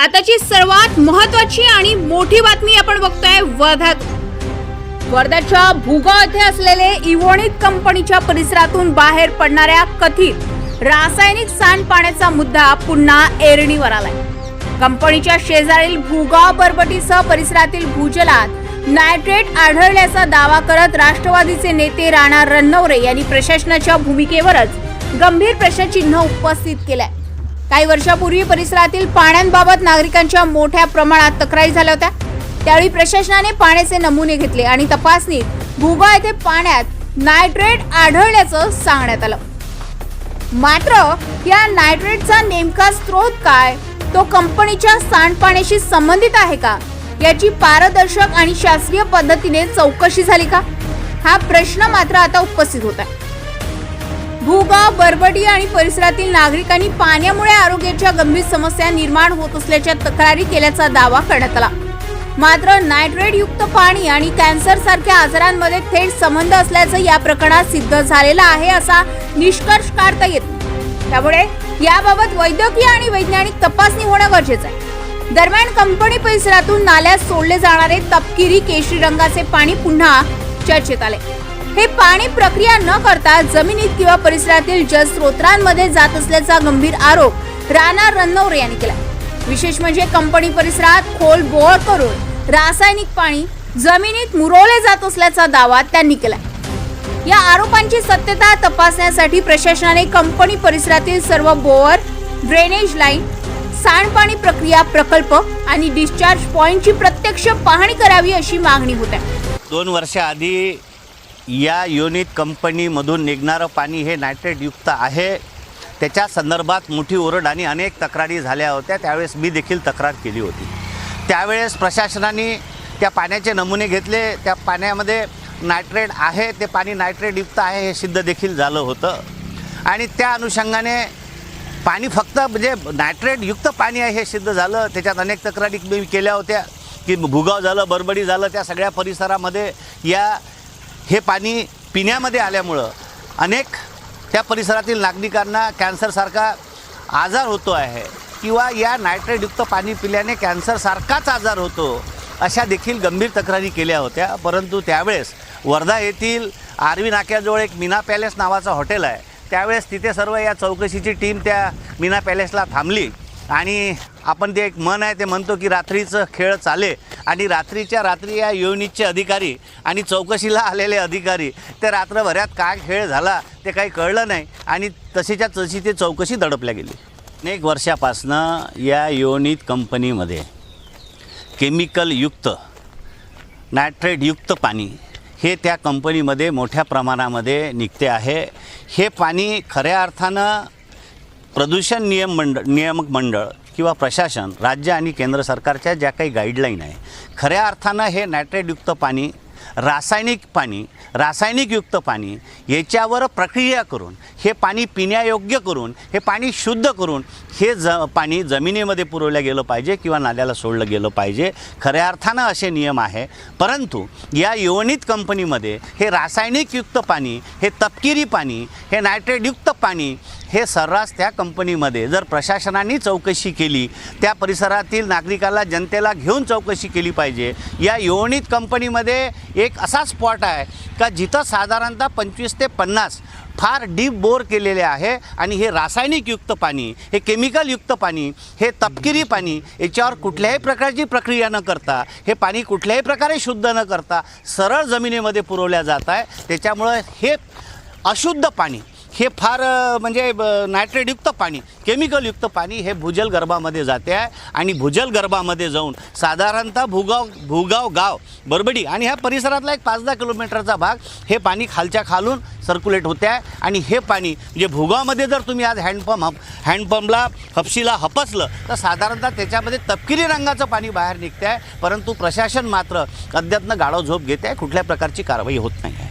आताची सर्वात महत्त्वाची आणि मोठी बातमी आपण बघतोय वर्ध्याच्या भुगाव येथे असलेले इव्होनिक कंपनीच्या परिसरातून बाहेर पडणाऱ्या कथित रासायनिक सांडपाण्याचा मुद्दा पुन्हा ऐरणीवर आलाय। कंपनीच्या शेजारील भुगाव बरबटीसह परिसरातील भूजलात नायट्रेट आढळल्याचा दावा करत राष्ट्रवादीचे नेते राणा रणनवरे यांनी प्रशासनाच्या भूमिकेवरच गंभीर प्रश्नचिन्ह उपस्थित केलाय। काही वर्षापूर्वी परिसरातील पाण्याबाबत नागरिकांच्या मोठ्या प्रमाणात तक्रारी झाल्या होत्या। त्यावेळी प्रशासनाने पाण्याचे नमुने घेतले आणि तपासणीत भुगाव येथे पाण्यात नायट्रेट आढळल्याचं सांगण्यात आलं। मात्र या नायट्रेटचा नेमका स्रोत काय, तो कंपनीच्या सांडपाण्याशी संबंधित आहे का, याची पारदर्शक आणि शास्त्रीय पद्धतीने चौकशी झाली का, हा प्रश्न मात्र आता उपस्थित होत आहे। भुगाव बरबटी आणि परिसरातील नागरिकांनी पाण्यामुळे आरोग्याच्या गंभीर समस्या निर्माण होत असल्याच्या तक्रारी केल्याचा दावा करण्यात आला। मात्र नायट्रेट युक्त पाणी आणि कॅन्सर सारख्या आजारांमध्ये थेट संबंध असल्याचं या प्रकरणात सिद्ध झालेलं आहे असा निष्कर्ष काढता येत नाही। त्यामुळे याबाबत वैद्यकीय आणि वैज्ञानिक तपासणी होणं गरजेचं आहे। दरम्यान कंपनी परिसरातून नाल्यात सोडले जाणारे तपकिरी केशरी रंगाचे पाणी पुन्हा चर्चेत आले। हे पाणी प्रक्रिया न करता जमिनीत किंवा परिसरातील जलस्रोतांमध्ये जात असल्याचा गंभीर आरोप राणा रणनवरे यांनी केला। विशेष म्हणजे कंपनी परिसरात खोल बोर करून रासायनिक पाणी जमिनीत मुरवले जात असल्याचा दावा त्यांनी केला। या आरोपांची सत्यता तपासण्यासाठी प्रशासनाने कंपनी परिसरातील सर्व बोअर, ड्रेनेज लाईन, सांडपाणी प्रक्रिया प्रकल्प आणि डिस्चार्ज पॉइंटची प्रत्यक्ष पाहणी करावी अशी मागणी होत आहे। 2 वर्षाआधी या युनिट कंपनीमधून निघणारं पाणी हे नायट्रेट युक्त आहे, त्याच्या संदर्भात मोठी ओरड आणि अनेक तक्रारी झाल्या होत्या। त्यावेळेस मी देखील तक्रार केली होती। त्यावेळेस प्रशासनाने त्या पाण्याचे नमुने घेतले, त्या पाण्यामध्ये नायट्रेट आहे, ते पाणी नायट्रेट युक्त आहे हे सिद्ध देखील झालं होतं। आणि त्या अनुषंगाने पाणी फक्त म्हणजे नायट्रेट युक्त पाणी आहे हे सिद्ध झालं। त्याच्यात अनेक तक्रारी मी केल्या होत्या की भुगाव झालं, बरबडी झालं, त्या सगळ्या परिसरामध्ये हे पाणी पिण्यामध्ये आल्यामुळं अनेक त्या परिसरातील नागरिकांना कॅन्सरसारखा आजार होतो आहे किंवा या नायट्रेटयुक्त पाणी पिल्याने कॅन्सरसारखाच आजार होतो, अशा देखील गंभीर तक्रारी केल्या होत्या। परंतु त्यावेळेस वर्धा येथील आर्वी नाक्याजवळ एक मीना पॅलेस नावाचं हॉटेल आहे, त्यावेळेस तिथे सर्व या चौकशीची टीम त्या मीना पॅलेसला थांबली आणि आपण ते एक म्हण आहे ते म्हणतो की रात्रीचं खेळ चाले, आणि रात्रीच्या रात्री या युनिटचे अधिकारी आणि चौकशीला आलेले अधिकारी ते रात्रभरात काय खेळ झाला ते काही कळलं नाही आणि तशीच्या तशी ते चौकशी दडपल्या गेली। अनेक वर्षापासनं या युनिट कंपनीमध्ये केमिकलयुक्त नायट्रेटयुक्त पाणी हे त्या कंपनीमध्ये मोठ्या प्रमाणामध्ये निघते आहे। हे पाणी खऱ्या अर्थानं प्रदूषण नियामक मंडळ किंवा प्रशासन, राज्य आणि केंद्र सरकारच्या ज्या काही गाईडलाईन आहे, खऱ्या अर्थानं हे नायट्रेटयुक्त पाणी, रासायनिकयुक्त पाणी याच्यावर प्रक्रिया करून हे पाणी पिण्यायोग्य करून, हे पाणी शुद्ध करून हे पाणी जमिनीमध्ये पुरवलं गेलं पाहिजे किंवा नाल्याला सोडलं गेलं पाहिजे। खऱ्या अर्थानं असे नियम आहे। परंतु या युनिट कंपनीमध्ये हे रासायनिकयुक्त पाणी, हे तपकिरी पाणी, हे नायट्रेटयुक्त पाणी हे सर्रास त्या कंपनीमध्ये जर प्रशासनाने चौकशी केली, त्या परिसरातील नागरिकाला, जनतेला घेऊन चौकशी केली पाहिजे। या युनिट कंपनीमध्ये एक असा स्पॉट आहे का जिथं साधारणतः 25 ते 50 फार डीप बोर केलेले आहे आणि हे रासायनिकयुक्त पाणी, हे केमिकलयुक्त पाणी, हे तपकिरी पाणी याच्यावर कुठल्याही प्रकारची प्रक्रिया न करता, हे पाणी कुठल्याही प्रकारे शुद्ध न करता सरळ जमिनीमध्ये पुरवल्या जात आहे। त्याच्यामुळे हे अशुद्ध पाणी, हे फार म्हणजे नायट्रेटयुक्त पाणी, केमिकलयुक्त पाणी हे भूजल गर्भामध्ये जाते आहे आणि भूजल गर्भामध्ये जाऊन साधारणतः भुगाव गाव, बरबडी आणि ह्या परिसरातला एक 5-10 किलोमीटरचा भाग हे पाणी खालच्या खालून सर्क्युलेट होते आहे। आणि हे पाणी म्हणजे भुगावमध्ये जर तुम्ही आज हँडपंपला हपशीला हपसलं तर साधारणतः त्याच्यामध्ये तपकिरी रंगाचं पाणी बाहेर निघते आहे। परंतु प्रशासन मात्र अद्यापनं गाढव झोप घेते आहे, कुठल्या प्रकारची कारवाई होत नाही आहे।